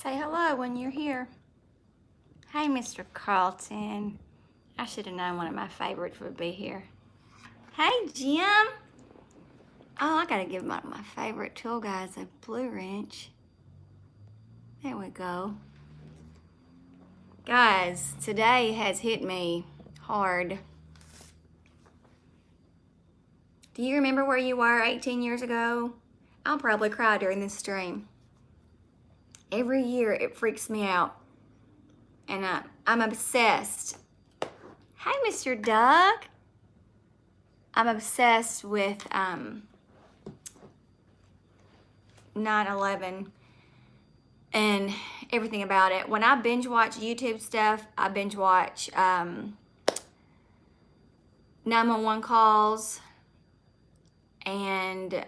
Say hello when you're here. Hey, Mr. Carlton. I should have known one of my favorites would be here. Hey, Jim. Oh, I gotta give one of my favorite tool guys a blue wrench. There we go. Guys, today has hit me hard. Do you remember where you were 18 years ago? I'll probably cry during this stream. Every year it freaks me out. And I'm obsessed. Hey, Mr. Doug. I'm obsessed with 9/11 and everything about it. When I binge watch YouTube stuff, I binge watch 911 calls and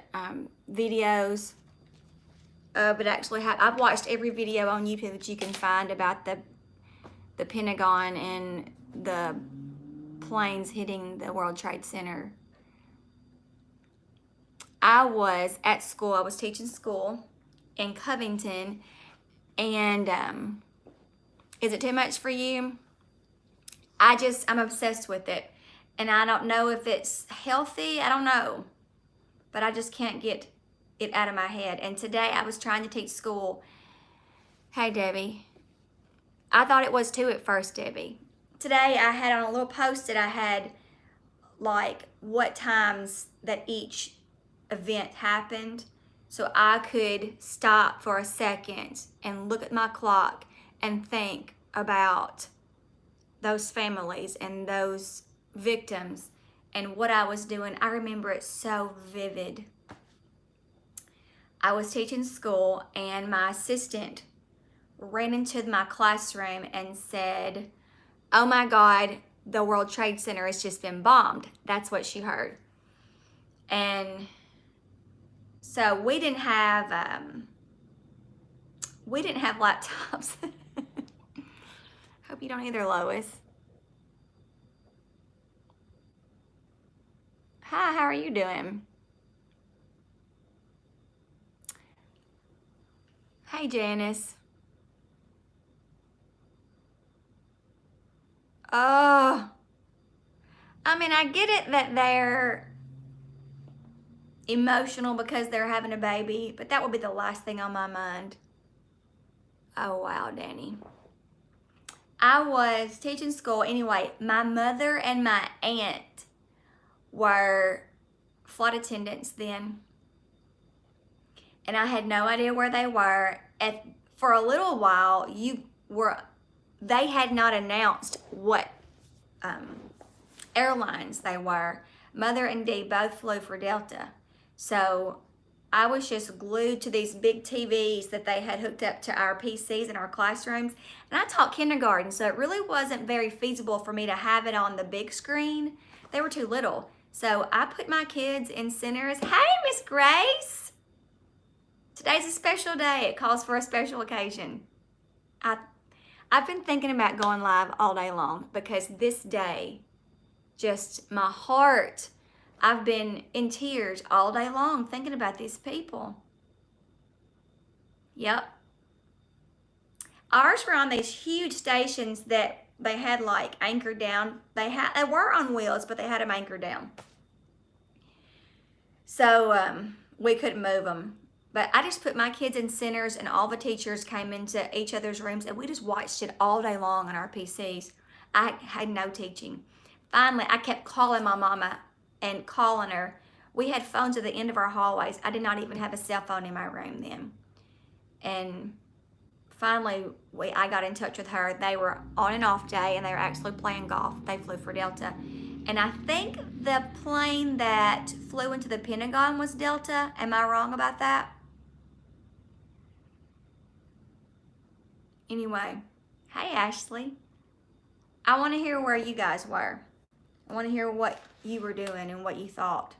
videos. But actually, I've watched every video on YouTube that you can find about the Pentagon and the planes hitting the World Trade Center. I was at school. I was teaching school in Covington, and is it too much for you? I'm obsessed with it, and I don't know if it's healthy. I don't know, but I just can't get it out of my head. And today I was trying to teach school. Hey, Debbie. I thought it was too at first, Debbie. Today I had on a little post-it, I had like what times that each event happened, so I could stop for a second and look at my clock and think about those families and those victims and what I was doing. I remember it so vivid. I was teaching school and my assistant ran into my classroom and said, "Oh my God, the World Trade Center has just been bombed." That's what she heard. And so we didn't have laptops. Hope you don't either, Lois. Hi, how are you doing? Hey, Janice. Oh, I mean, I get it that they're emotional because they're having a baby, but that would be the last thing on my mind. Oh, wow, Danny. I was teaching school. Anyway, my mother and my aunt were flight attendants then, and I had no idea where they were. For a little while, they had not announced what airlines they were. Mother and Dee both flew for Delta. So I was just glued to these big TVs that they had hooked up to our PCs in our classrooms. And I taught kindergarten, so it really wasn't very feasible for me to have it on the big screen. They were too little. So I put my kids in centers. Hey, Miss Grace. Today's a special day. It calls for a special occasion. I've been thinking about going live all day long because this day, just my heart, I've been in tears all day long thinking about these people. Yep. Ours were on these huge stations that they had like anchored down. They were on wheels, but they had them anchored down. So we couldn't move them. But I just put my kids in centers and all the teachers came into each other's rooms and we just watched it all day long on our PCs. I had no teaching. Finally, I kept calling my mama and calling her. We had phones at the end of our hallways. I did not even have a cell phone in my room then. And finally, I got in touch with her. They were on an off day and they were actually playing golf. They flew for Delta. And I think the plane that flew into the Pentagon was Delta. Am I wrong about that? Anyway, hey Ashley. I want to hear where you guys were. I want to hear what you were doing and what you thought.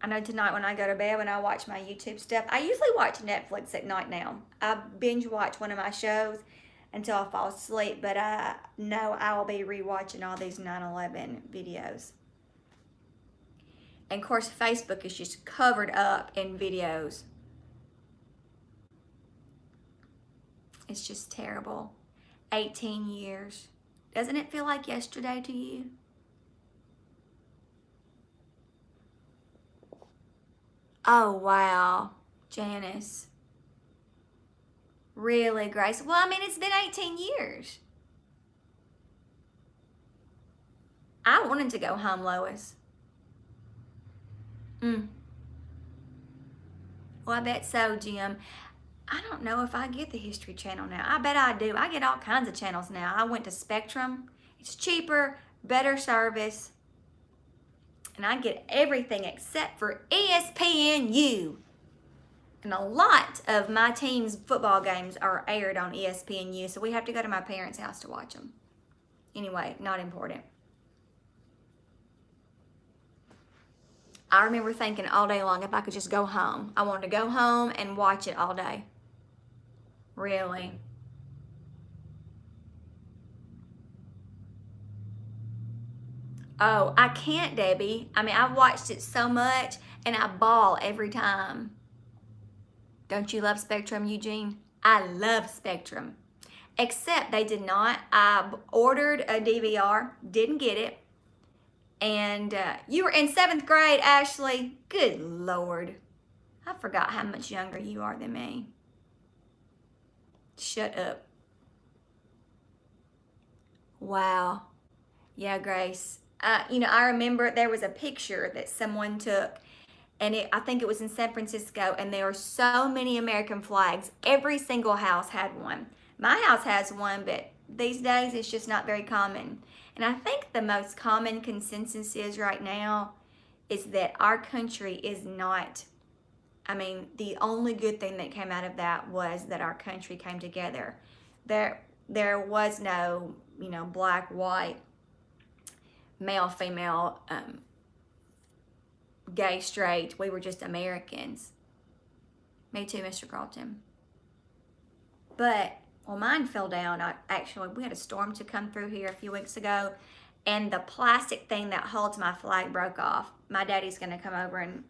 I know tonight when I go to bed, when I watch my YouTube stuff, I usually watch Netflix at night now. I binge watch one of my shows until I fall asleep, but I know I will be rewatching all these 9/11 videos. And of course, Facebook is just covered up in videos. It's just terrible. 18 years. Doesn't it feel like yesterday to you? Oh, wow. Janice. Really, Grace? Well, I mean, it's been 18 years. I wanted to go home, Lois. Well, I bet so, Jim. I don't know if I get the History Channel now. I bet I do. I get all kinds of channels now. I went to Spectrum. It's cheaper, better service. And I get everything except for ESPNU. And a lot of my team's football games are aired on ESPNU, so we have to go to my parents' house to watch them. Anyway, not important. I remember thinking all day long if I could just go home. I wanted to go home and watch it all day. Really. Oh, I can't, Debbie. I mean, I've watched it so much and I bawl every time. Don't you love Spectrum, Eugene? I love Spectrum. Except they did not. I ordered a DVR, didn't get it. And you were in 7th grade, Ashley. Good Lord. I forgot how much younger you are than me. Shut up. Wow. Yeah, Grace. I remember there was a picture that someone took, and I think it was in San Francisco, and there were so many American flags. Every single house had one. My house has one, but these days it's just not very common. And I think the most common consensus is right now is that our country is not, the only good thing that came out of that was that our country came together. There was no, black, white, male, female, gay, straight. We were just Americans. Me too, Mr. Carlton. But, mine fell down. We had a storm to come through here a few weeks ago, and the plastic thing that holds my flag broke off. My daddy's going to come over, and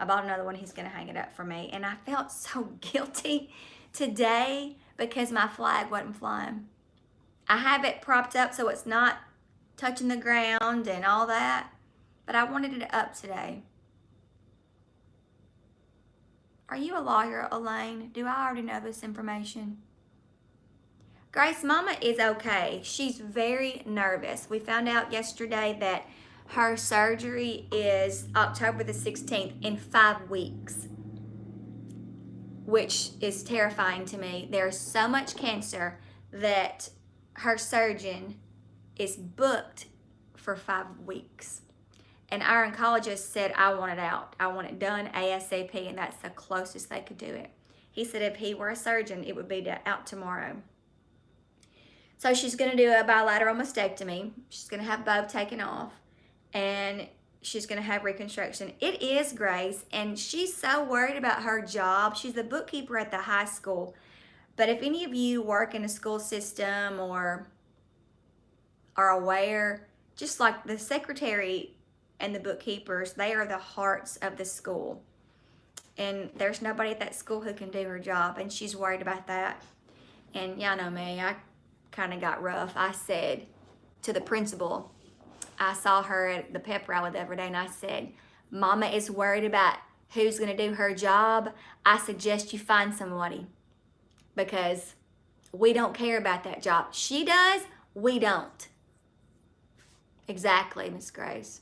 I bought another one. He's going to hang it up for me. And I felt so guilty today because my flag wasn't flying. I have it propped up so it's not touching the ground and all that, but I wanted it up today. Are you a lawyer, Elaine? Do I already know this information? Grace, Mama is okay. She's very nervous. We found out yesterday that her surgery is October the 16th in 5 weeks, which is terrifying to me. There's so much cancer that her surgeon is booked for 5 weeks. And our oncologist said, I want it out. I want it done ASAP, and that's the closest they could do it. He said if he were a surgeon, it would be out tomorrow. So she's going to do a bilateral mastectomy. She's going to have both taken off, and she's going to have reconstruction. It is Grace, and she's so worried about her job. She's the bookkeeper at the high school. But if any of you work in a school system or are aware, just like the secretary and the bookkeepers, they are the hearts of the school. And there's nobody at that school who can do her job, and she's worried about that. And y'all know me, I kind of got rough. I said to the principal, I saw her at the pep rally the other day, and I said, Mama is worried about who's going to do her job. I suggest you find somebody, because we don't care about that job. She does, we don't. Exactly, Miss Grace.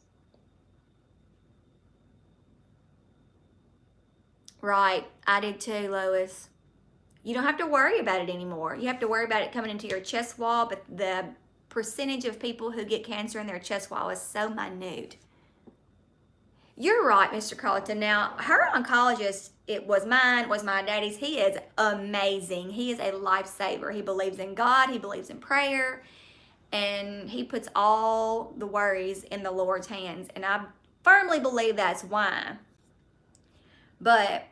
Right, I did too, Lois. You don't have to worry about it anymore. You have to worry about it coming into your chest wall, but the percentage of people who get cancer in their chest wall is so minute. You're right, Mr. Carlton. Now, her oncologist, it was mine, was my daddy's. He is amazing. He is a lifesaver. He believes in God. He believes in prayer. And he puts all the worries in the Lord's hands. And I firmly believe that's why. But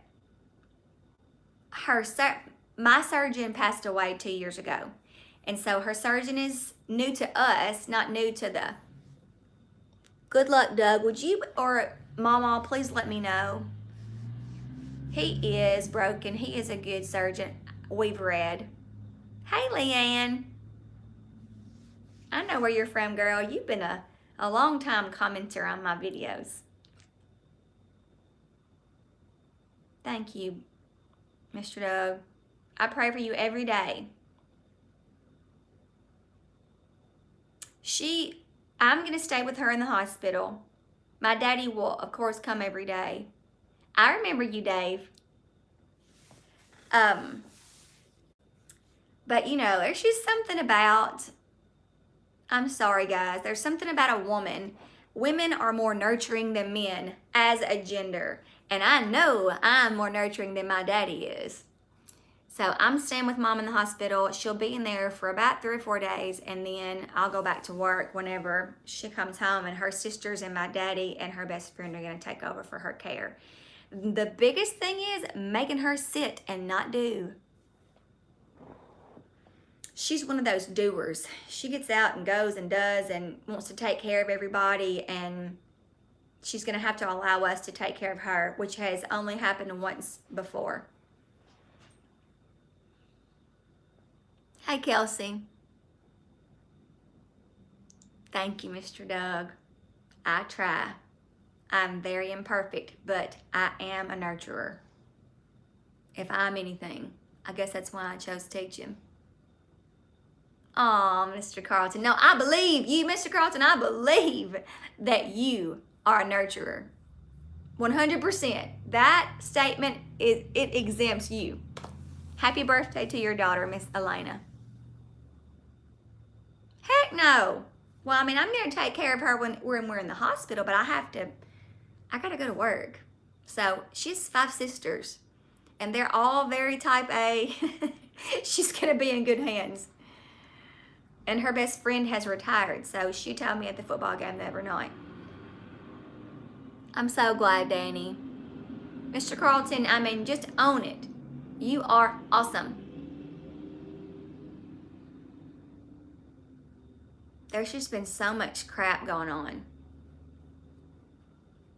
my surgeon passed away 2 years ago. And so her surgeon is new to us, not new to Good luck, Doug. Would you or Mama please let me know? He is broken. He is a good surgeon. We've read. Hey, Leanne. I know where you're from, girl. You've been a long time commenter on my videos. Thank you, Mr. Doug. I pray for you every day. I'm going to stay with her in the hospital. My daddy will, of course, come every day. I remember you, Dave. But, you know, there's just something about, I'm sorry, guys. There's something about a woman. Women are more nurturing than men as a gender. And I know I'm more nurturing than my daddy is. So I'm staying with Mom in the hospital. She'll be in there for about 3 or 4 days, and then I'll go back to work whenever she comes home, and her sisters and my daddy and her best friend are going to take over for her care. The biggest thing is making her sit and not do. She's one of those doers. She gets out and goes and does and wants to take care of everybody, and she's going to have to allow us to take care of her, which has only happened once before. Hey, Kelsey. Thank you, Mr. Doug. I try. I'm very imperfect, but I am a nurturer. If I'm anything, I guess that's why I chose teaching. Oh, Mr. Carlton. No, I believe you, Mr. Carlton. I believe that you are a nurturer. 100%. That statement, it exempts you. Happy birthday to your daughter, Miss Elena. Heck no. Well, I mean, I'm going to take care of her when we're in the hospital, but I got to go to work. So she has 5 sisters, and they're all very type A. She's going to be in good hands. And her best friend has retired, so she told me at the football game the other night. I'm so glad, Danny. Mr. Carlton, I mean, just own it. You are awesome. There's just been so much crap going on.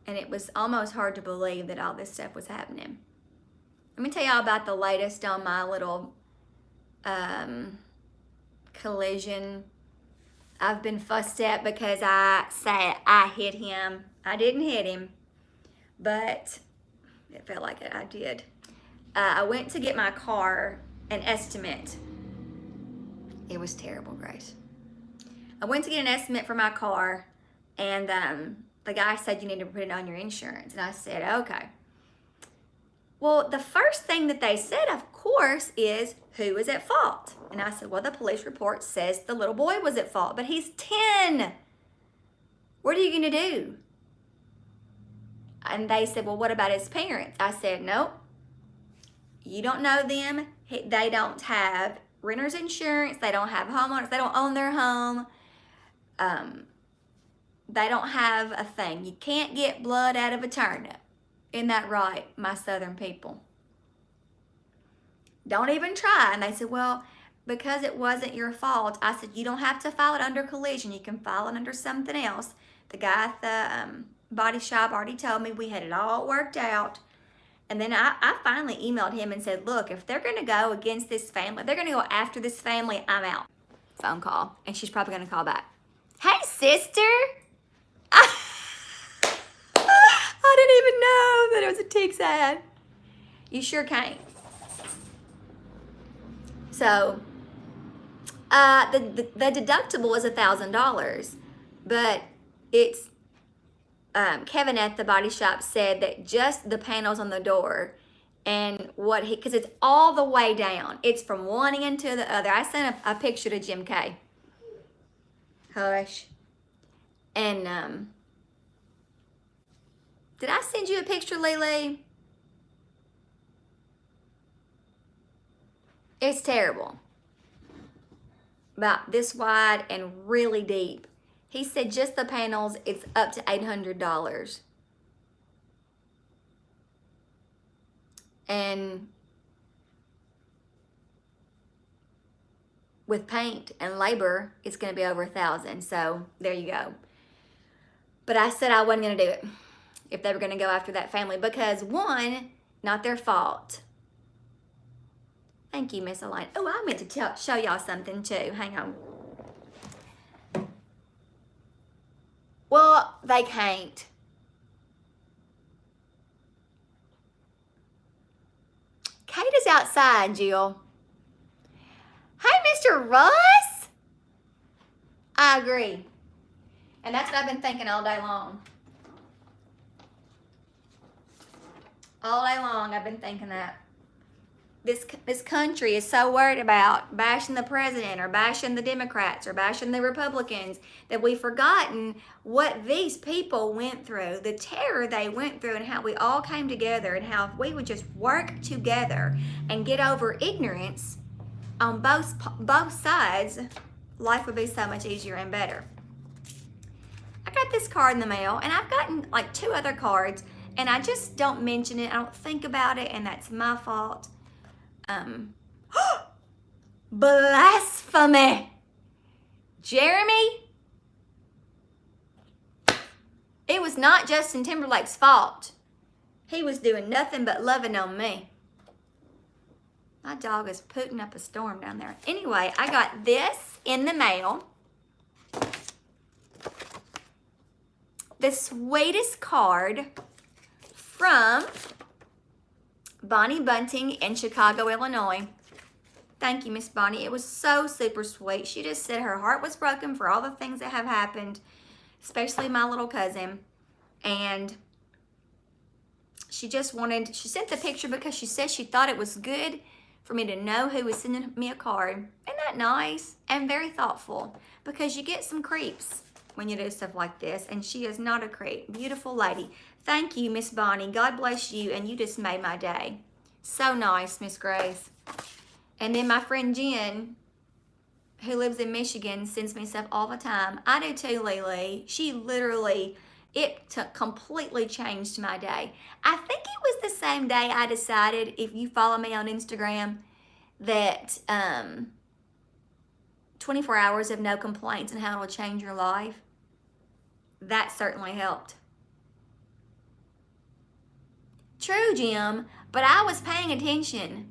And it was almost hard to believe that all this stuff was happening. Let me tell y'all about the latest on my little collision. I've been fussed at because I said I hit him. I didn't hit him, but it felt like I did. I went to get my car an estimate. It was terrible, Grace. I went to get an estimate for my car, and the guy said you need to put it on your insurance. And I said, okay. Well, the first thing that they said, of course, is who is at fault. And I said, well, the police report says the little boy was at fault, but he's 10. What are you going to do? And they said, well, what about his parents? I said, nope. You don't know them. They don't have renter's insurance. They don't have homeowners. They don't own their home. They don't have a thing. You can't get blood out of a turnip. Isn't that right, my southern people? Don't even try. And they said, well, because it wasn't your fault. I said, you don't have to file it under collision. You can file it under something else. The guy at the body shop already told me we had it all worked out. And then I finally emailed him and said, look, if they're going to go against this family, they're going to go after this family, I'm out. Phone call. And she's probably going to call back. Hey, sister. I didn't even know that it was a Tix ad. You sure can't. So, the deductible is $1,000, but it's Kevin at the body shop said that just the panels on the door and because it's all the way down. It's from one end to the other. I sent a picture to Jim K. Hush. And, did I send you a picture, Lily? It's terrible. About this wide and really deep. He said just the panels, it's up to $800. And with paint and labor, it's going to be over $1,000. So there you go. But I said I wasn't going to do it if they were going to go after that family because, one, not their fault. Thank you, Miss Elaine. Oh, I meant to show y'all something too. Hang on. Well, they can't. Kate is outside, Jill. Hey, Mr. Russ. I agree. And that's what I've been thinking all day long. All day long, I've been thinking that. This country is so worried about bashing the president or bashing the Democrats or bashing the Republicans that we've forgotten what these people went through, the terror they went through, and how we all came together, and how if we would just work together and get over ignorance on both sides, life would be so much easier and better. I got this card in the mail, and I've gotten like 2 other cards, and I just don't mention it. I don't think about it, and that's my fault. Blasphemy. Jeremy, it was not Justin Timberlake's fault. He was doing nothing but loving on me. My dog is putting up a storm down there. Anyway, I got this in the mail. The sweetest card from Bonnie Bunting in Chicago, Illinois. Thank you, Miss Bonnie. It was so super sweet. She just said her heart was broken for all the things that have happened, especially my little cousin. And she just wanted, she sent the picture because she said she thought it was good for me to know who was sending me a card. Isn't that nice? And very thoughtful, because you get some creeps when you do stuff like this, and she is not a creep. Beautiful lady. Thank you, Miss Bonnie. God bless you, and you just made my day. So nice, Miss Grace. And then my friend Jen, who lives in Michigan, sends me stuff all the time. I do too, Lily. She literally, it completely changed my day. I think it was the same day I decided, if you follow me on Instagram, that 24 hours of no complaints and how it'll change your life. That certainly helped. True, Jim, but I was paying attention.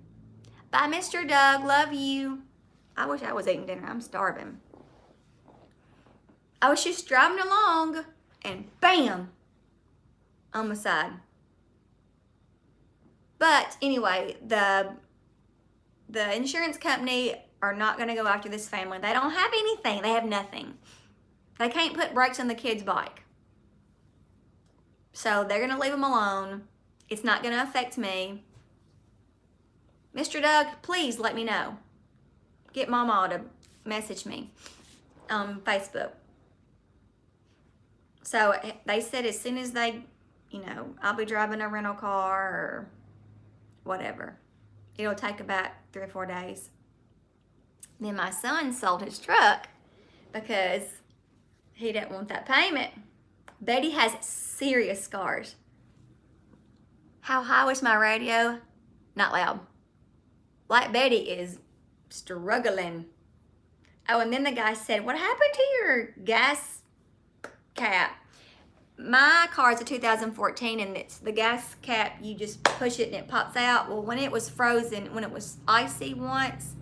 Bye, Mr. Doug. Love you. I wish I was eating dinner. I'm starving. I was just driving along and bam, on the side. But anyway, the insurance company are not going to go after this family. They don't have anything. They have nothing. They can't put brakes on the kid's bike. So they're going to leave them alone. It's not going to affect me. Mr. Doug, please let me know. Get Mama to message me on Facebook. So they said as soon as they, I'll be driving a rental car or whatever. It'll take about 3 or 4 days. Then my son sold his truck because he didn't want that payment. Betty has serious scars. How high was my radio? Not loud. Like Betty is struggling. Oh, and then the guy said, what happened to your gas cap? My car's a 2014, and it's the gas cap, you just push it and it pops out. Well, when it was frozen, when it was icy once,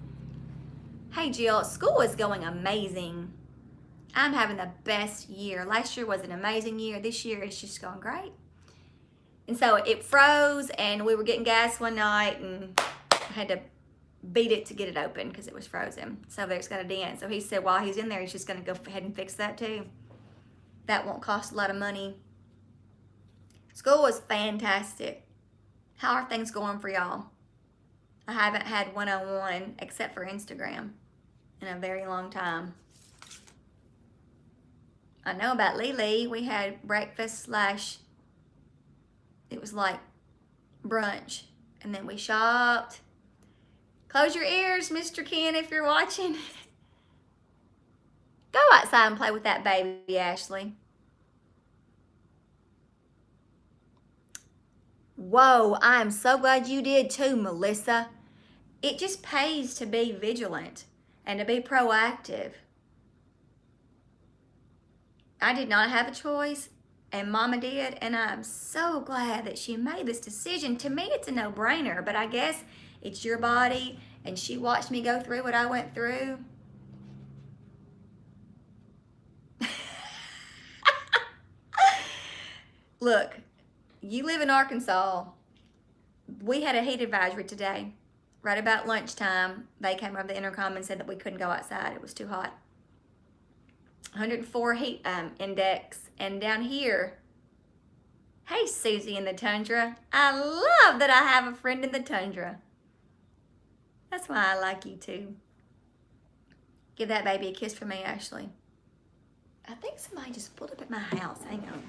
hey Jill, school is going amazing. I'm having the best year. Last year was an amazing year. This year it's just going great. And so it froze, and we were getting gas one night, and I had to beat it to get it open because it was frozen. So there's got a dent. So he said while he's in there, he's just going to go ahead and fix that too. That won't cost a lot of money. School was fantastic. How are things going for y'all? I haven't had one-on-one except for Instagram in a very long time. I know about Lily. We had breakfast / it was like brunch, and then we shopped. Close your ears, Mr. Ken, if you're watching. Go outside and play with that baby, Ashley. Whoa, I am so glad you did too, Melissa. It just pays to be vigilant and to be proactive. I did not have a choice. And Mama did, and I'm so glad that she made this decision. To me, it's a no-brainer, but I guess it's your body, and she watched me go through what I went through. Look, you live in Arkansas. We had a heat advisory today. Right about lunchtime, they came over the intercom and said that we couldn't go outside. It was too hot. 104 heat index. And down here, hey, Susie in the tundra. I love that I have a friend in the tundra. That's why I like you too. Give that baby a kiss for me, Ashley. I think somebody just pulled up at my house. Hang on.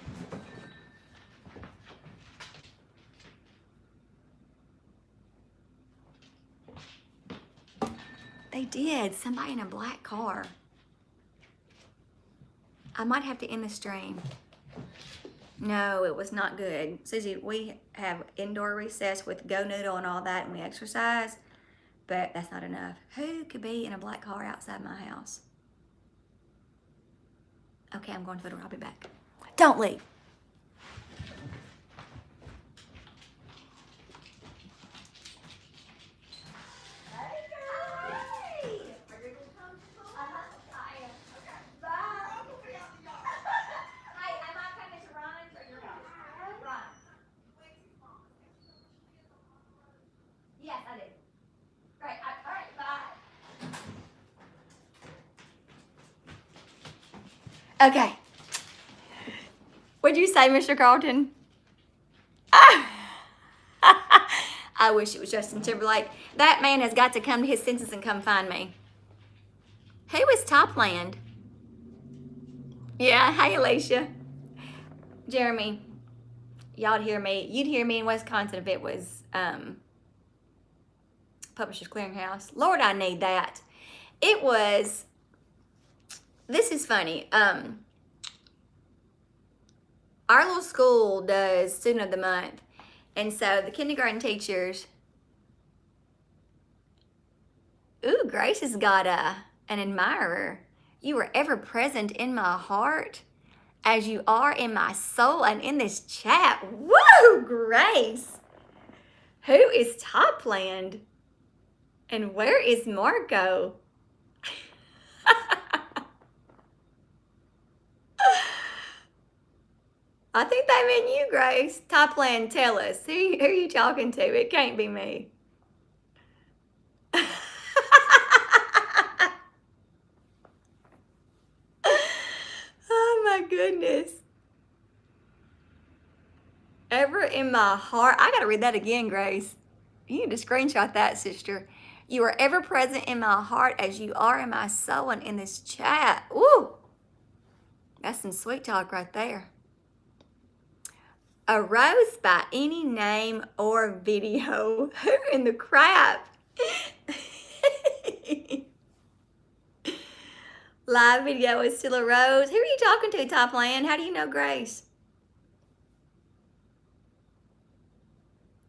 They did. Somebody in a black car. I might have to end the stream. No, it was not good. Susie, we have indoor recess with Go Noodle and all that, and we exercise, but that's not enough. Who could be in a black car outside my house? Okay, I'm going to the door. I'll be back. Don't leave. Okay. What'd you say, Mr. Carlton? I wish it was Justin Timberlake. That man has got to come to his senses and come find me. Who is Topland? Yeah, hey, Alicia. Jeremy, y'all hear me. You'd hear me in Wisconsin if it was Publishers Clearinghouse. Lord, I need that. It was... This is funny. Our little school does Student of the Month. And so the kindergarten teachers... Ooh, Grace has got an admirer. You were ever present in my heart as you are in my soul and in this chat. Woo, Grace. Who is Topland? And where is Marco? I think they meant you, Grace. Topland, tell us. Who are you talking to? It can't be me. Oh my goodness. Ever in my heart. I gotta read that again, Grace. You need to screenshot that, sister. You are ever present in my heart as you are in my soul and in this chat. Ooh. That's some sweet talk right there. A rose by any name or video. Who in the crap? Live video is still a rose. Who are you talking to, Topland? How do you know Grace?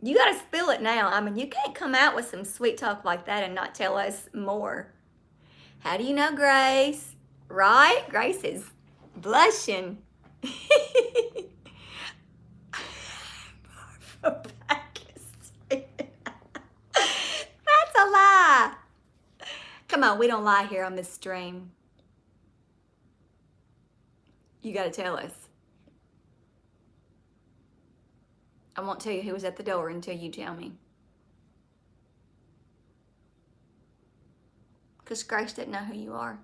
You got to spill it now. I mean, you can't come out with some sweet talk like that and not tell us more. How do you know Grace? Right? Grace is blushing. That's a lie. Come on, we don't lie here on this stream. You got to tell us. I won't tell you who was at the door until you tell me. Because Grace didn't know who you are.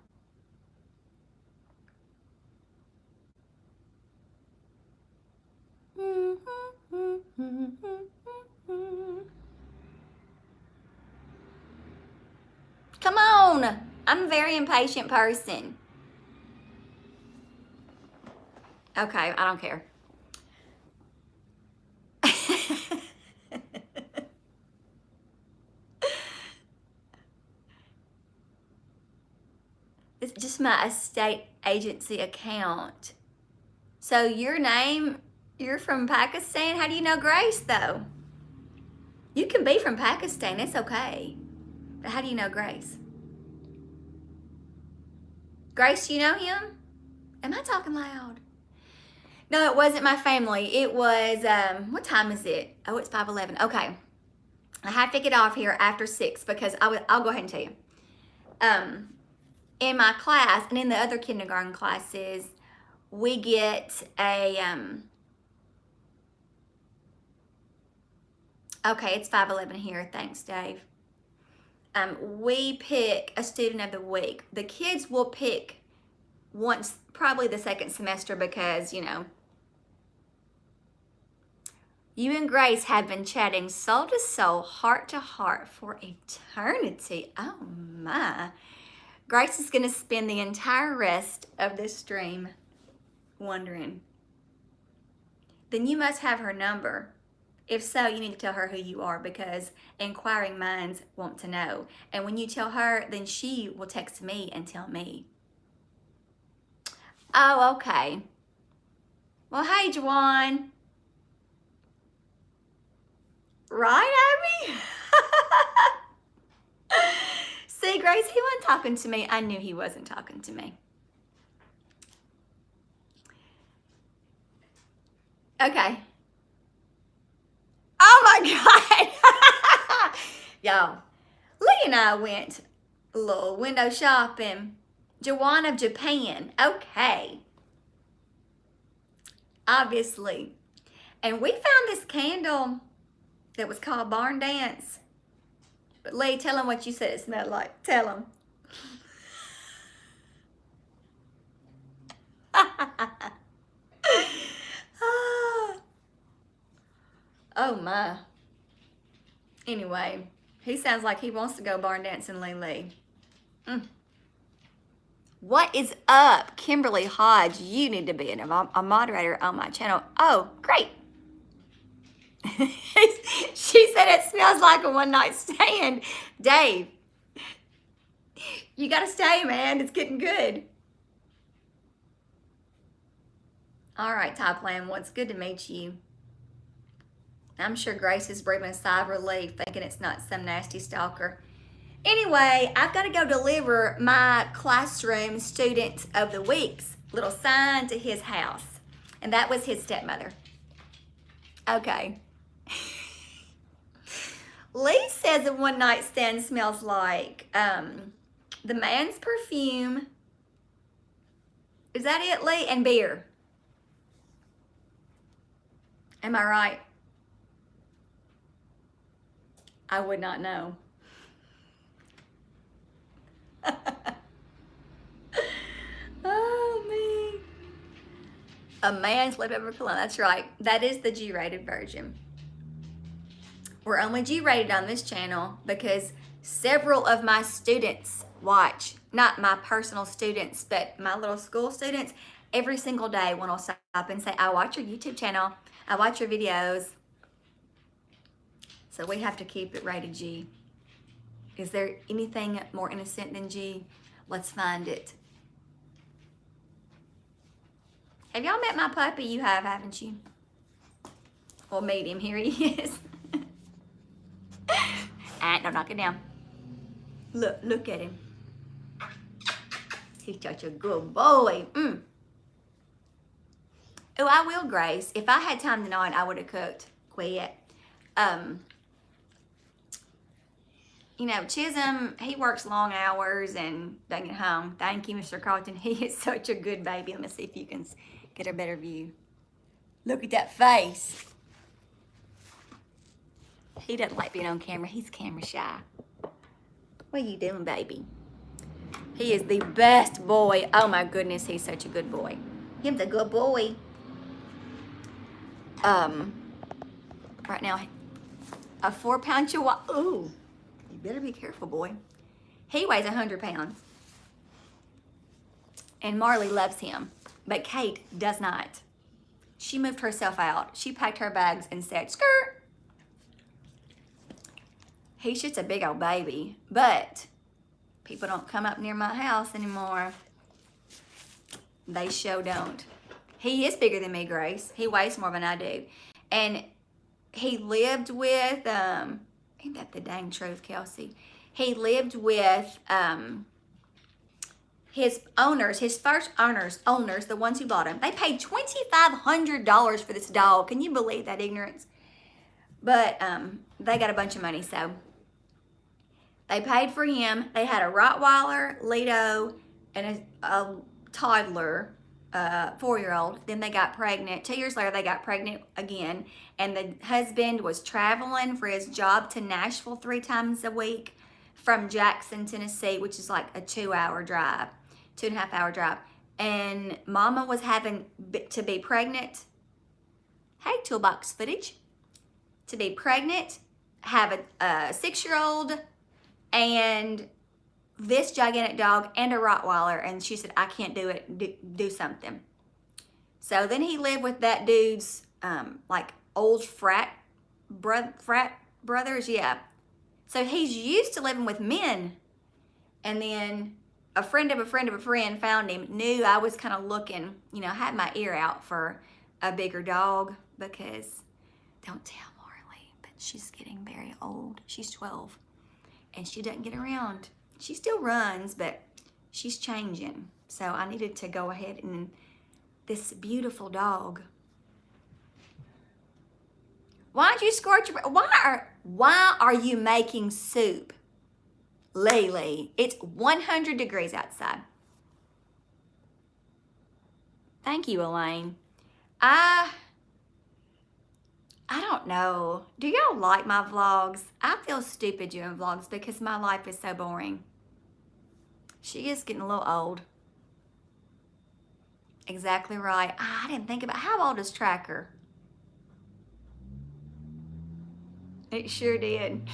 Come on. I'm a very impatient person. Okay, I don't care. It's just my estate agency account. So your name, you're from Pakistan? How do you know Grace, though? You can be from Pakistan. It's okay. But how do you know Grace? Grace, do you know him? Am I talking loud? No, it wasn't my family. It was, what time is it? Oh, it's 5:11. Okay. I have to get off here after 6 because I'll go ahead and tell you. In my class and in the other kindergarten classes, we get a, okay, it's 5:11 here. Thanks, Dave. We pick a student of the week. The kids will pick once, probably the second semester, because, you know, you and Grace have been chatting soul to soul, heart to heart for eternity. Oh my. Grace is going to spend the entire rest of this stream wondering. Then you must have her number. If so, you need to tell her who you are, because inquiring minds want to know. And when you tell her, then she will text me and tell me. Oh, okay. Well, hey, Juwan. Right, Abby? See, Grace, he wasn't talking to me. I knew he wasn't talking to me. Okay. Oh my God. Y'all, Lee and I went a little window shopping. Juwan of Japan. Okay. Obviously. And we found this candle that was called Barn Dance. But Lee, tell them what you said it smelled like. Tell them. Oh my. Anyway, he sounds like he wants to go barn dancing, Lee. What is up, Kimberly Hodge? You need to be a moderator on my channel. Oh, great. She said it smells like a one-night stand. Dave, you got to stay, man. It's getting good. All right, Topland, well, it's good to meet you. I'm sure Grace is breathing a sigh of relief, thinking it's not some nasty stalker. Anyway, I've got to go deliver my classroom student of the week's little sign to his house. And that was his stepmother. Okay. Lee says a one night stand smells like the man's perfume. Is that it, Lee? And beer. Am I right? I would not know. Oh, me. A man's leftover cologne. That's right. That is the G-rated version. We're only G-rated on this channel because several of my students watch. Not my personal students, but my little school students. Every single day when I'll stop and say, I watch your YouTube channel. I watch your videos. So we have to keep it rated G. Is there anything more innocent than G? Let's find it. Have y'all met my puppy? You have, haven't you? Well, meet him. Here he is. Don't knock it down. Look at him. He's such a good boy. Oh, I will, Grace. If I had time tonight, I would have cooked. Quit. You know, Chisholm, he works long hours and doesn't get home. Thank you, Mr. Carlton. He is such a good baby. Let me see if you can get a better view. Look at that face. He doesn't like being on camera. He's camera shy. What are you doing, baby? He is the best boy. Oh, my goodness. He's such a good boy. Him's a good boy. Right now, a 4-pound chihuahua. Ooh. You better be careful, boy. He weighs 100 pounds. And Marley loves him. But Kate does not. She moved herself out. She packed her bags and said, skirt. He's just a big old baby. But people don't come up near my house anymore. They sure don't. He is bigger than me, Grace. He weighs more than I do. And he lived with, ain't that the dang truth, Kelsey? He lived with his owners, his first owners, the ones who bought him, they paid $2,500 for this dog. Can you believe that ignorance? But they got a bunch of money, so they paid for him. They had a Rottweiler, Lido, and a toddler, 4-year-old. Then they got pregnant. 2 years later, they got pregnant again. And the husband was traveling for his job to Nashville 3 times a week from Jackson, Tennessee, which is like a 2-hour drive, 2.5-hour drive. And Mama was having to be pregnant. Hey, toolbox footage. To be pregnant, have a 6-year-old, and this gigantic dog and a Rottweiler. And she said, I can't do it, do something. So then he lived with that dude's like old frat brothers, yeah. So he's used to living with men. And then a friend of a friend of a friend found him, knew I was kind of looking, you know, had my ear out for a bigger dog because, don't tell Marley, but she's getting very old. She's 12 and she doesn't get around. She still runs, but she's changing. So I needed to go ahead and this beautiful dog. Why don't you scorch your, why are you making soup? Lily, it's 100 degrees outside. Thank you, Elaine. I don't know. Do y'all like my vlogs? I feel stupid doing vlogs because my life is so boring. She is getting a little old. Exactly right. I didn't think about, how old is Tracker? It sure did.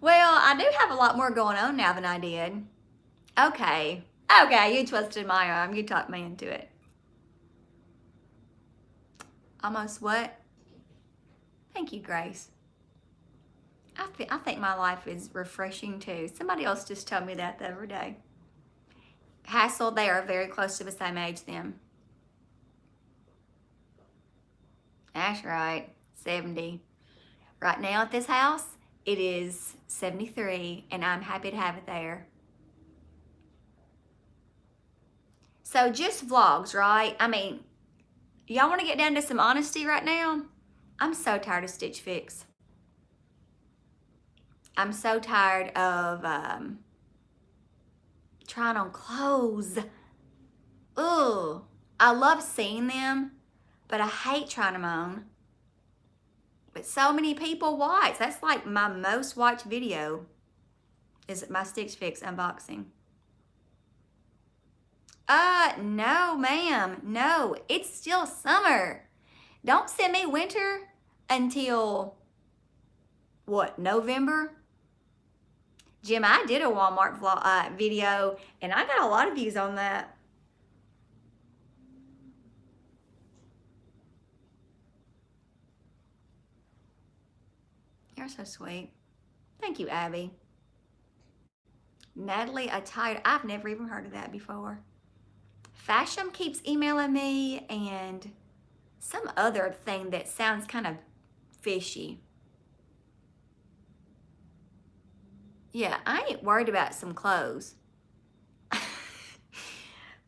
Well, I do have a lot more going on now than I did. Okay, you twisted my arm. You talked me into it. Almost what? Thank you, Grace. I think my life is refreshing too. Somebody else just told me that the other day. Hassel, they are very close to the same age then. That's right, 70. Right now at this house, it is 73, and I'm happy to have it there. So just vlogs, right? I mean, y'all want to get down to some honesty right now? I'm so tired of Stitch Fix. I'm so tired of trying on clothes. Ugh. I love seeing them, but I hate trying them on. But so many people watch. That's like my most watched video is my Stitch Fix unboxing. No, ma'am. No, it's still summer. Don't send me winter until, what, November? Jim, I did a Walmart vlog, video, and I got a lot of views on that. You're so sweet. Thank you, Abby. Natalie, I've never even heard of that before. Fashion keeps emailing me, and some other thing that sounds kind of fishy. Yeah, I ain't worried about some clothes.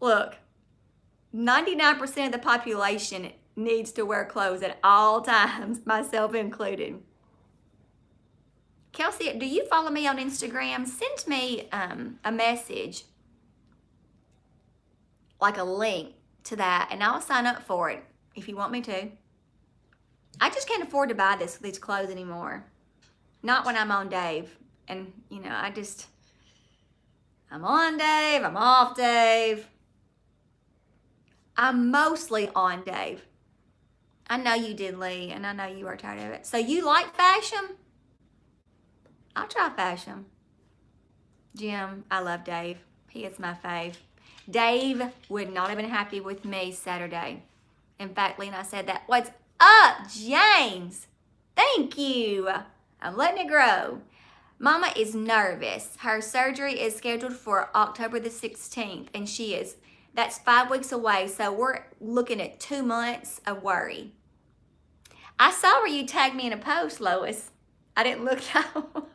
Look, 99% of the population needs to wear clothes at all times, myself included. Kelsey, do you follow me on Instagram? Send me a message, like a link to that, and I'll sign up for it if you want me to. I just can't afford to buy these clothes anymore. Not when I'm on Dave. And, you know, I'm on Dave, I'm off Dave. I'm mostly on Dave. I know you did, Lee, and I know you are tired of it. So you like fashion? I'll try fashion. Jim, I love Dave. He is my fave. Dave would not have been happy with me Saturday. In fact, Lena said that. What's up, James? Thank you. I'm letting it grow. Mama is nervous. Her surgery is scheduled for October the 16th, and that's 5 weeks away, so we're looking at 2 months of worry. I saw where you tagged me in a post, Lois. I didn't look though.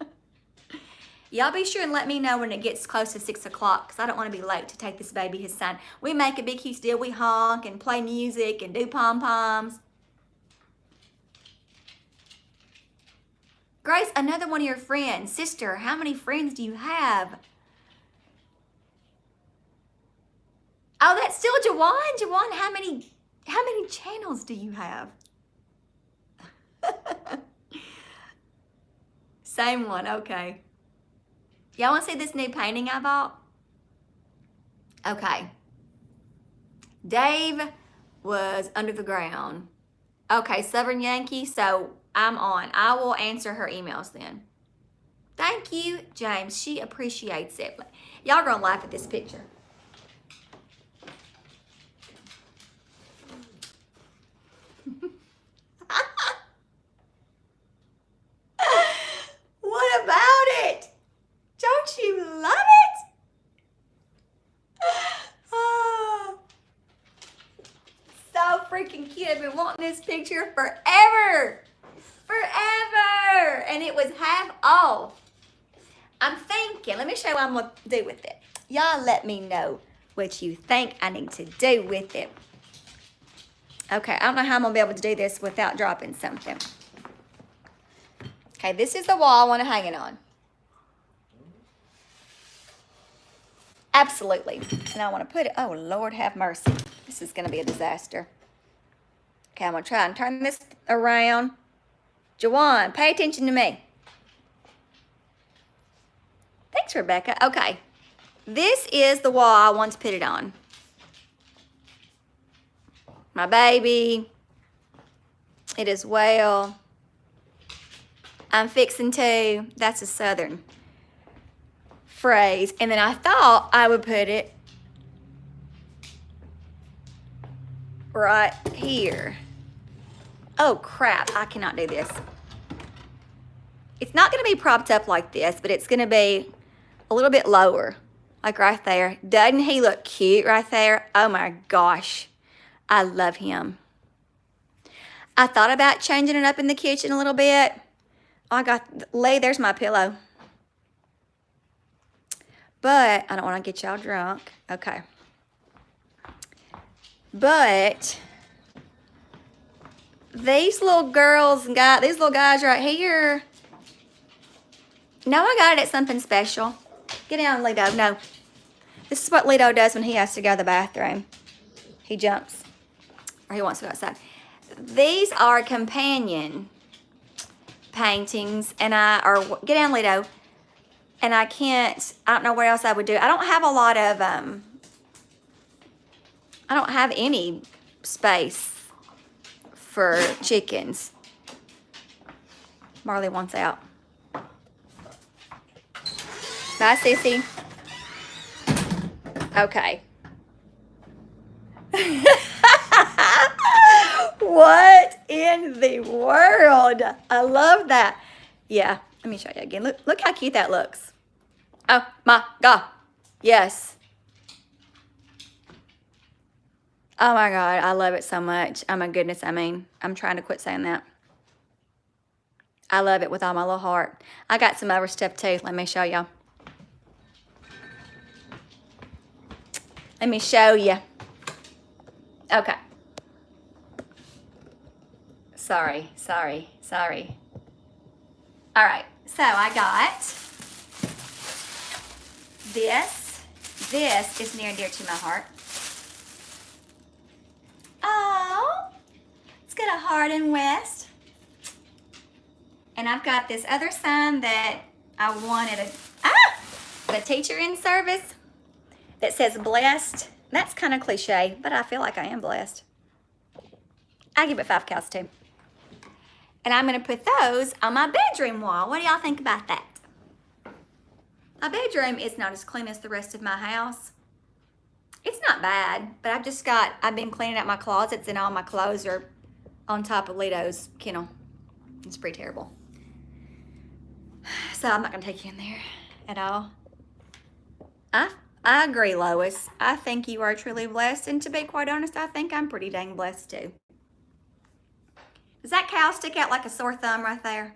Y'all be sure and let me know when it gets close to 6 o'clock because I don't want to be late to take this baby his sign. We make a big huge deal. We honk and play music and do pom-poms. Grace, another one of your friends. Sister, how many friends do you have? Oh, that's still Jawan. Jawan, how many channels do you have? Same one, okay. Y'all want to see this new painting I bought? Okay. Dave was under the ground. Okay, Southern Yankee, so I'm on. I will answer her emails then. Thank you, James. She appreciates it. Y'all are going to laugh at this picture. What about it? Don't you love it? Oh, so freaking cute. I've been wanting this picture forever. Forever. And it was half off. I'm thinking, let me show you what I'm going to do with it. Y'all let me know what you think I need to do with it. Okay, I don't know how I'm going to be able to do this without dropping something. Okay, this is the wall I want to hang it on. Absolutely. And I want to put it, oh, Lord have mercy. This is going to be a disaster. Okay, I'm going to try and turn this around. Jawan, pay attention to me. Thanks, Rebecca. Okay, this is the wall I want to put it on. My baby. It is well. I'm fixing to. That's a Southern phrase. And then I thought I would put it right here. Oh, crap. I cannot do this. It's not going to be propped up like this, but it's going to be a little bit lower. Like right there. Doesn't he look cute right there? Oh, my gosh. I love him. I thought about changing it up in the kitchen a little bit. Oh, I got, Lee, there's my pillow. But I don't want to get y'all drunk. Okay. But these little girls and guys, these little guys right here. No, I got it at something special. Get down, Lido. No. This is what Lido does when he has to go to the bathroom. He jumps. Or he wants to go outside. These are companion paintings. And get down, Lido. And I don't know what else I would do. I don't have a lot of, I don't have any space for chickens. Marley wants out. Bye, Sissy. Okay. What in the world? I love that. Yeah, let me show you again. Look how cute that looks. Oh my God. Yes. Oh my God, I love it so much. Oh my goodness, I'm trying to quit saying that. I love it with all my little heart. I got some other stuff too. Let me show y'all. Let me show you. Okay. Sorry. All right, so I got this. This is near and dear to my heart. Oh, it's got a heart in West. And I've got this other sign that I wanted the teacher in service that says blessed. That's kind of cliche, but I feel like I am blessed. I give it 5 cows too. And I'm going to put those on my bedroom wall. What do y'all think about that? My bedroom is not as clean as the rest of my house. It's not bad, but I've been cleaning out my closets and all my clothes are on top of Lido's kennel. It's pretty terrible. So I'm not going to take you in there at all. I agree, Lois. I think you are truly blessed. And to be quite honest, I think I'm pretty dang blessed too. Does that cow stick out like a sore thumb right there?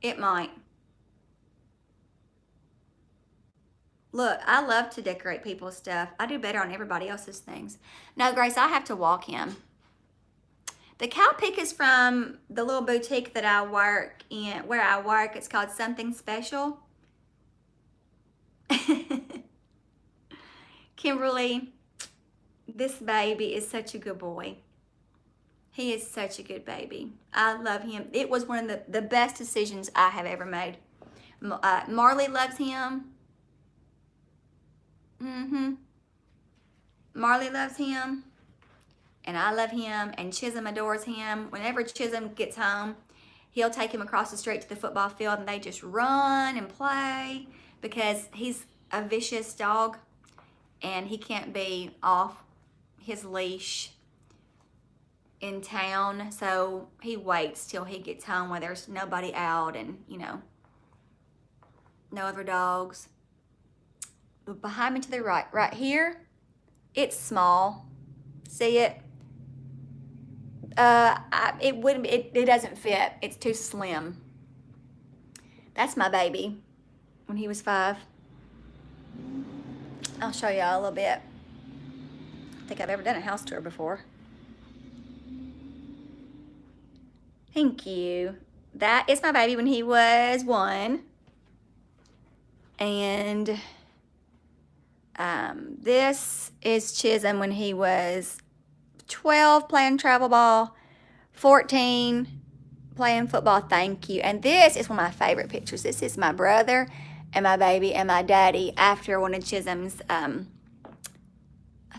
It might. Look, I love to decorate people's stuff. I do better on everybody else's things. No, Grace, I have to walk him. The cow pick is from the little boutique that I work in, where I work. It's called Something Special. Kimberly, this baby is such a good boy. He is such a good baby. I love him. It was one of the best decisions I have ever made. Marley loves him. Marley loves him. And I love him. And Chisholm adores him. Whenever Chisholm gets home, he'll take him across the street to the football field and they just run and play because he's a vicious dog and he can't be off his leash in town, so he waits till he gets home where there's nobody out and, you know, no other dogs. But behind me to the right here, it's small. See it? It doesn't fit. It's too slim. That's my baby when he was 5. I'll show y'all a little bit. I don't think I've ever done a house tour before. Thank you. That is my baby when he was 1. And this is Chisholm when he was 12, playing travel ball, 14, playing football. Thank you. And this is one of my favorite pictures. This is my brother and my baby and my daddy after one of Chisholm's, I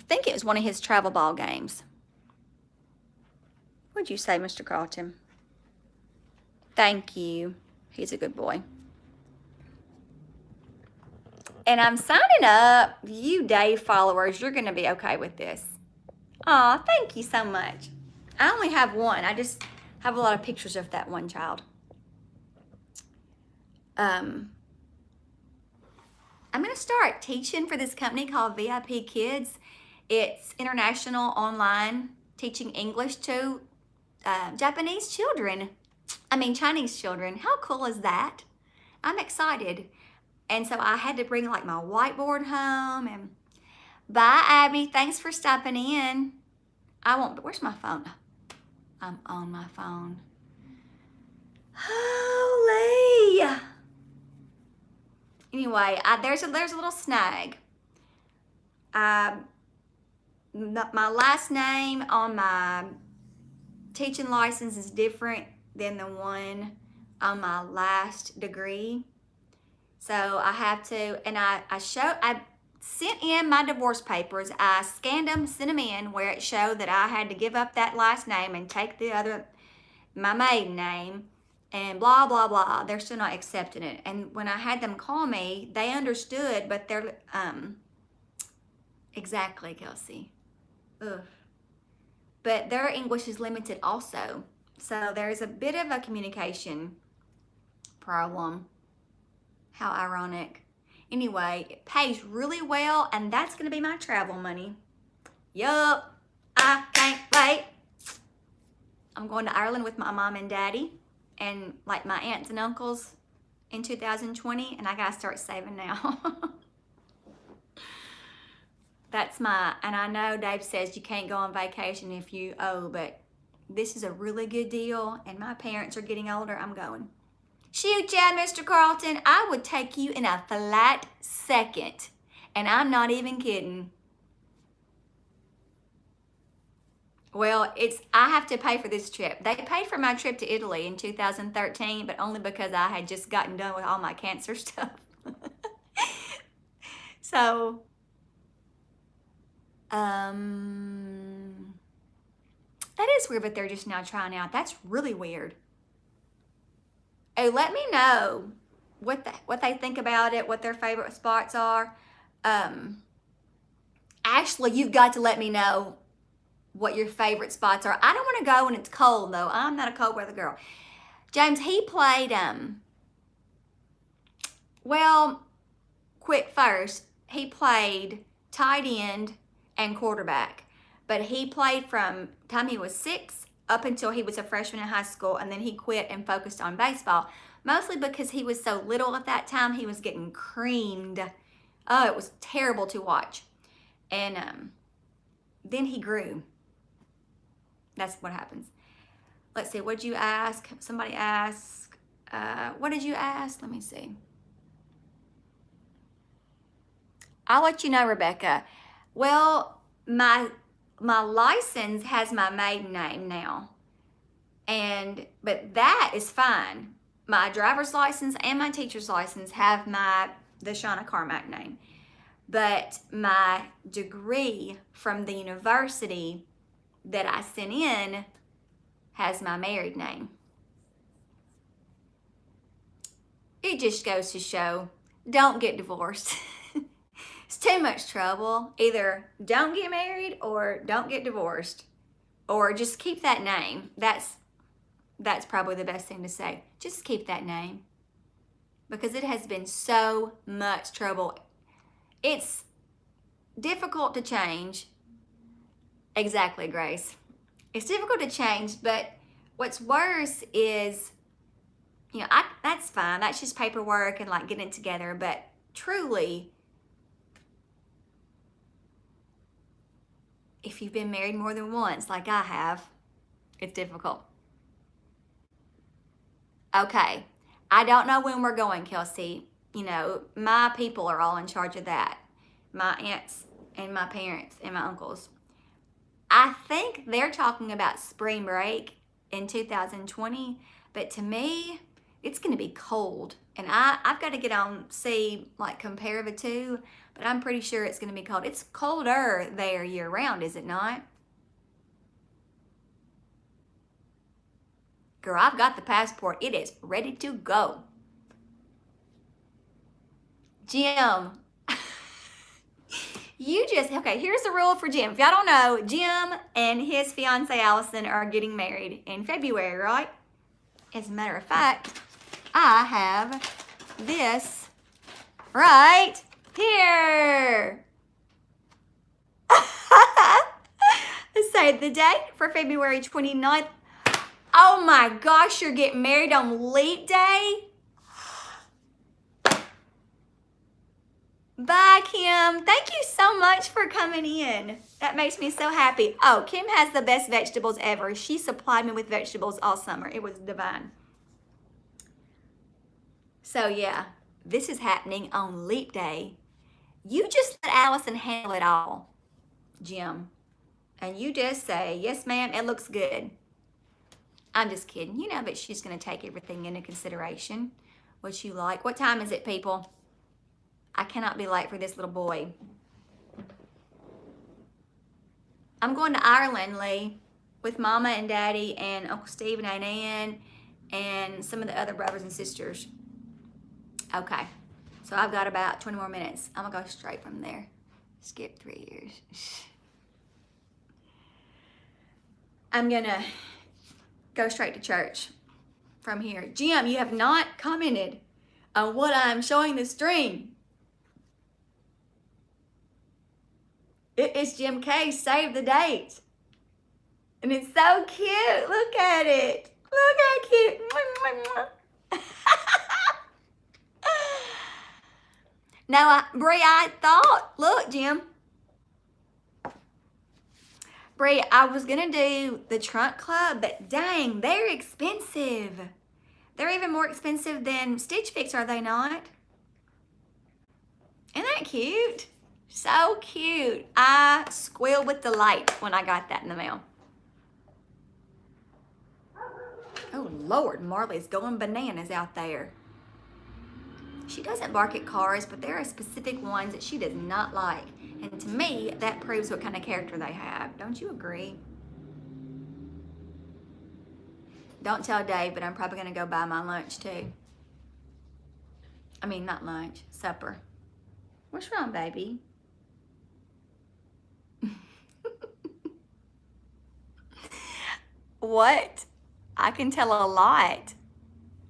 think it was one of his travel ball games. What'd you say, Mr. Carlton? Thank you. He's a good boy. And I'm signing up. You Dave followers, you're going to be okay with this. Aw, thank you so much. I only have one. I just have a lot of pictures of that one child. I'm going to start teaching for this company called VIP Kids. It's international online, teaching English to Chinese children. How cool is that? I'm excited. And so I had to bring like my whiteboard home. And bye, Abby. Thanks for stopping in. Where's my phone? I'm on my phone. Holy. Anyway, there's a little snag. My last name on my teaching license is different than the one on my last degree. So I have to, and I sent in my divorce papers. I scanned them, sent them in where it showed that I had to give up that last name and take my maiden name, and blah, blah, blah. They're still not accepting it. And when I had them call me, they understood, but they're, exactly, Kelsey. Ugh. But their English is limited also. So there's a bit of a communication problem. How ironic. Anyway, it pays really well, and that's going to be my travel money. Yup, I can't wait. I'm going to Ireland with my mom and daddy and like my aunts and uncles in 2020, and I got to start saving now. And I know Dave says you can't go on vacation if you owe, but this is a really good deal, and my parents are getting older. I'm going. Shoot, Chad, Mr. Carlton, I would take you in a flat second, and I'm not even kidding. Well, I have to pay for this trip. They paid for my trip to Italy in 2013, but only because I had just gotten done with all my cancer stuff. So, that is weird, but they're just now trying out. That's really weird. Oh, let me know what they think about it, what their favorite spots are. Ashley, you've got to let me know what your favorite spots are. I don't want to go when it's cold, though. I'm not a cold weather girl. James, he played, quick first, he played tight end and quarterback. But he played from the time he was 6 up until he was a freshman in high school, and then he quit and focused on baseball, mostly because he was so little at that time. He was getting creamed Oh, it was terrible to watch. And then he grew. That's what happens. Let's see, what did you ask? Somebody asked, what did you ask? Let me see. I'll let you know, Rebecca. Well, my license has my maiden name now. But that is fine. My driver's license and my teacher's license have the Shauna Carmack name. But my degree from the university that I sent in has my married name. It just goes to show, don't get divorced. It's too much trouble. Either don't get married or don't get divorced. Or just keep that name. That's probably the best thing to say. Just keep that name. Because it has been so much trouble. It's difficult to change. Exactly, Grace. It's difficult to change, but what's worse is, that's fine. That's just paperwork and like getting it together. But truly, if you've been married more than once, like I have, it's difficult. Okay, I don't know when we're going, Kelsey. My people are all in charge of that. My aunts and my parents and my uncles. I think they're talking about spring break in 2020, but to me, it's going to be cold. And I've got to get on, compare the two, but I'm pretty sure it's going to be cold. It's colder there year round, is it not? Girl, I've got the passport. It is ready to go. Jim. Okay, here's the rule for Jim. If y'all don't know, Jim and his fiance Allison are getting married in February, right? As a matter of fact, I have this right here. Say the date for February 29th. Oh my gosh, you're getting married on Leap Day? Bye, Kim. Thank you so much for coming in. That makes me so happy. Oh, Kim has the best vegetables ever. She supplied me with vegetables all summer. It was divine. So yeah, this is happening on Leap Day. You just let Allison handle it all, Jim. And you just say, yes, ma'am, it looks good. I'm just kidding, but she's going to take everything into consideration. What you like. What time is it, people? I cannot be late for this little boy. I'm going to Ireland, Lee, with Mama and Daddy and Uncle Steve and Aunt Ann and some of the other brothers and sisters. Okay, so I've got about 20 more minutes. I'm going to go straight from there. Skip 3 years. I'm going to go straight to church from here. Jim, you have not commented on what I'm showing the stream. It is Jim K. Save the date. And it's so cute. Look at it. Look how cute. Now, Bree, I thought, look, Jim. Bree, I was going to do the trunk club, but dang, they're expensive. They're even more expensive than Stitch Fix, are they not? Isn't that cute? So cute. I squealed with delight when I got that in the mail. Oh, Lord, Marley's going bananas out there. She doesn't bark at cars, but there are specific ones that she does not like. And to me, that proves what kind of character they have. Don't you agree? Don't tell Dave, but I'm probably going to go buy my lunch too. I mean, not lunch, supper. What's wrong, baby? What? I can tell a lot.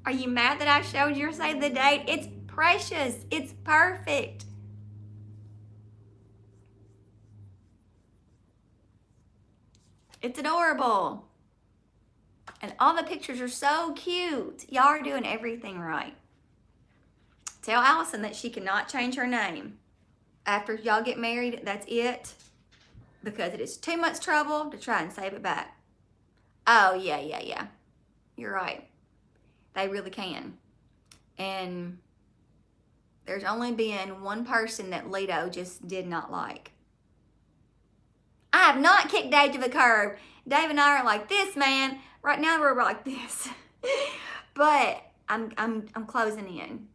Are you mad that I showed your save the date? It's precious. It's perfect. It's adorable. And all the pictures are so cute. Y'all are doing everything right. Tell Allison that she cannot change her name. after y'all get married, that's it. Because it is too much trouble to try and save it back. Oh, yeah. You're right. They really can. And there's only been one person that Lito just did not like. I have not kicked Dave to the curb. Dave and I are like this, man. Right now we're like this. But I'm closing in.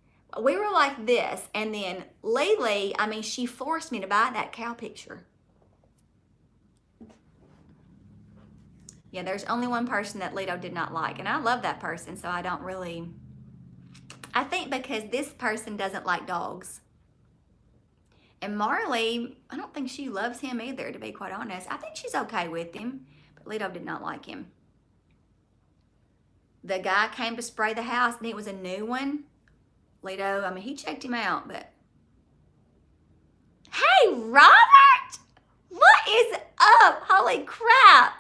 We were like this, and then Lily, I mean, she forced me to buy that cow picture. Yeah, there's only one person that Lito did not like, and I love that person, so I don't really. I think because this person doesn't like dogs. And Marley, I don't think she loves him either, to be quite honest. I think she's okay with him, but Lito did not like him. The guy came to spray the house, and it was a new one. Lito, I mean, he checked him out, but. Hey, Robert! What is up? Holy crap!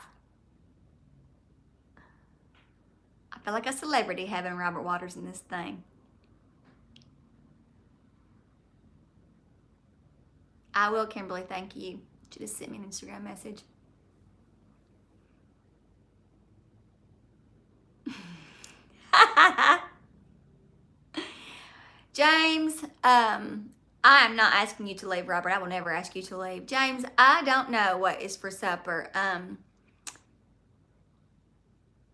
I feel like a celebrity having Robert Waters in this thing. I will, Kimberly, thank you. She just sent me an Instagram message. James, I am not asking you to leave, Robert. I will never ask you to leave. James, I don't know what is for supper.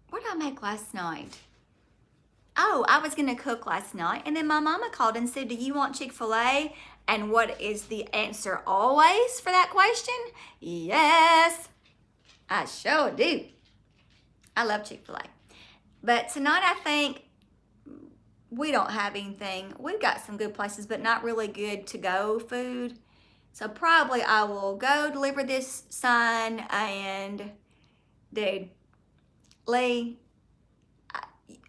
What did I make last night? Oh, I was going to cook last night, and then my mama called and said, do you want Chick-fil-A? And what is the answer always for that question? Yes, I sure do. I love Chick-fil-A. But tonight I think we don't have anything. We've got some good places, but not really good to-go food. So probably I will go deliver this sign, and dude, Lee,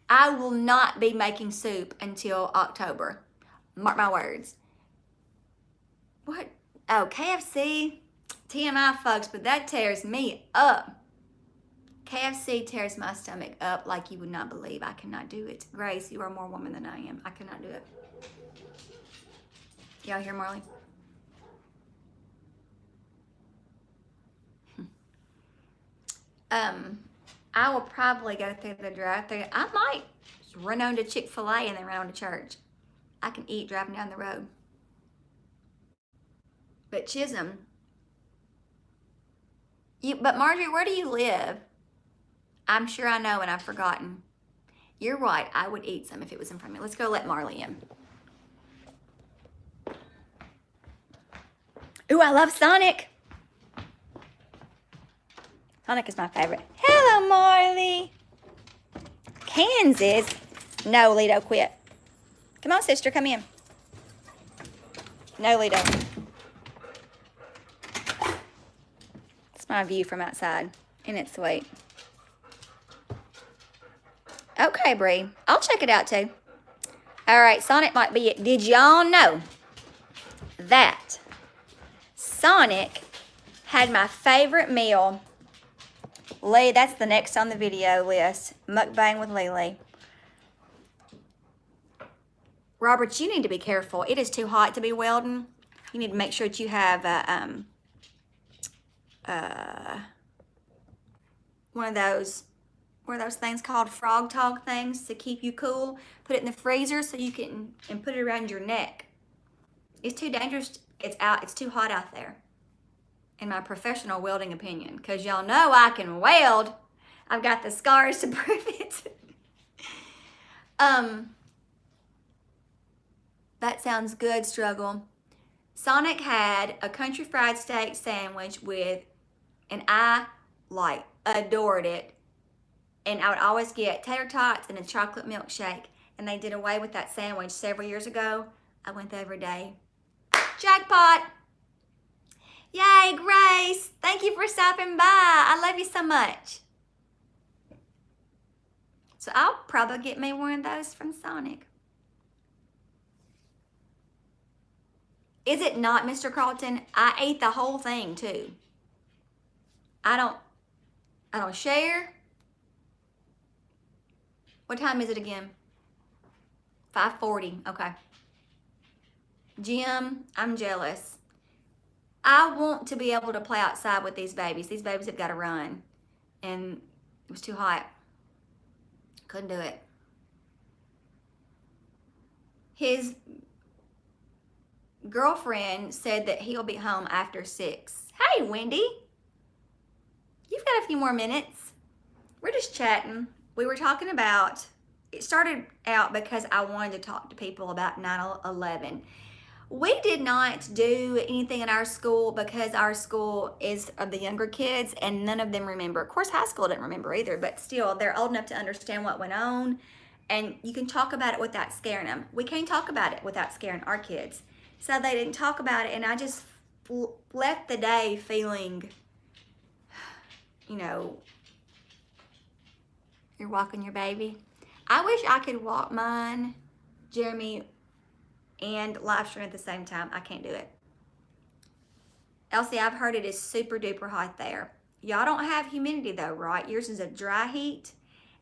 I will not be making soup until October. Mark my words. What? Oh, KFC? TMI, folks, but that tears me up. KFC tears my stomach up like you would not believe. I cannot do it. Grace, you are more woman than I am. I cannot do it. Y'all hear Marley? I will probably go through the drive-thru. I might run on to Chick-fil-A and then run on to church. I can eat driving down the road. But Chisholm, but Marjorie, where do you live? I'm sure I know and I've forgotten. You're right, I would eat some if it was in front of me. Let's go let Marley in. Ooh, I love Sonic. Sonic is my favorite. Hello, Marley. Kansas? No, Lito, quit. Come on, sister, come in. No, Lito. It's my view from outside, and it's sweet. Okay, Bree. I'll check it out, too. All right, Sonic might be it. Did y'all know that Sonic had my favorite meal? Lee, that's the next on the video list. Mukbang with Lily. Robert, you need to be careful. It is too hot to be welding. You need to make sure that you have one of those, what are those things called? Frog Talk things to keep you cool. Put it in the freezer so you can, and put it around your neck. It's too dangerous. It's too hot out there. In my professional welding opinion, because y'all know I can weld. I've got the scars to prove it. That sounds good, Struggle. Sonic had a country fried steak sandwich with, and I like adored it. And I would always get tater tots and a chocolate milkshake. And they did away with that sandwich several years ago. I went there every day. Jackpot! Yay, Grace! Thank you for stopping by. I love you so much. So I'll probably get me one of those from Sonic. Is it not, Mr. Carlton? I ate the whole thing too. I don't share. What time is it again? 5:40. Okay. Jim, I'm jealous. I want to be able to play outside with these babies. These babies have got to run. And it was too hot. Couldn't do it. His girlfriend said that he'll be home after 6. Hey, Wendy. You've got a few more minutes. We're just chatting. We were talking about, it started out because I wanted to talk to people about 9/11. We did not do anything in our school because our school is of the younger kids and none of them remember. Of course, high school didn't remember either, but still, they're old enough to understand what went on. And you can talk about it without scaring them. We can't talk about it without scaring our kids. So they didn't talk about it, and I just left the day feeling, you know, you're walking your baby. I wish I could walk mine, Jeremy, and live stream at the same time. I can't do it. Elsie, I've heard it is super duper hot there. Y'all don't have humidity though, right? Yours is a dry heat,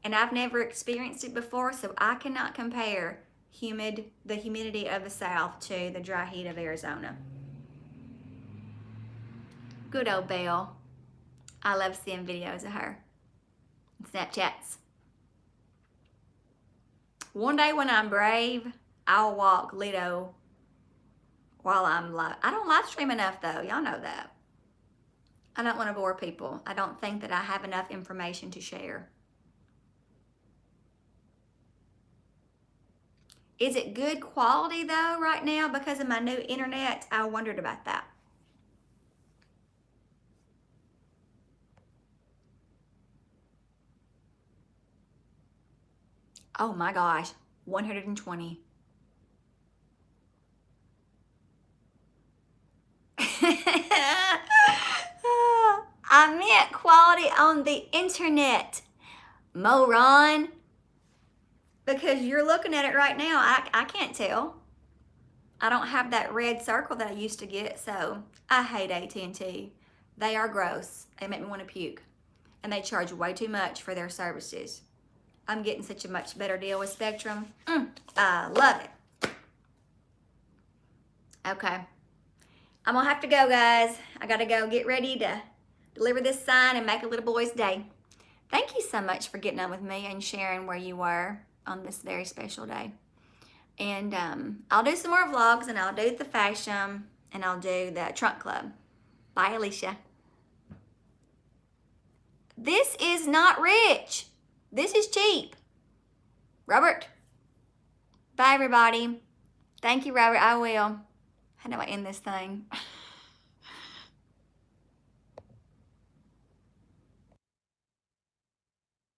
and I've never experienced it before, so I cannot compare the humidity of the South to the dry heat of Arizona. Good old Belle. I love seeing videos of her. Snapchats. One day when I'm brave, I'll walk Lido while I'm live. I don't live stream enough though. Y'all know that. I don't want to bore people. I don't think that I have enough information to share. Is it good quality though right now because of my new internet? I wondered about that. Oh my gosh, 120. I meant quality on the internet, moron. Because you're looking at it right now, I can't tell. I don't have that red circle that I used to get, so I hate AT&T. They are gross. They make me want to puke. And they charge way too much for their services. I'm getting such a much better deal with Spectrum. I love it. Okay. I'm going to have to go, guys. I got to go get ready to deliver this sign and make a little boy's day. Thank you so much for getting on with me and sharing where you were on this very special day. And I'll do some more vlogs, and I'll do the fashion, and I'll do the trunk club. Bye, Alicia. This is not rich. This is cheap. Robert. Bye, everybody. Thank you, Robert. I will. How do I end this thing?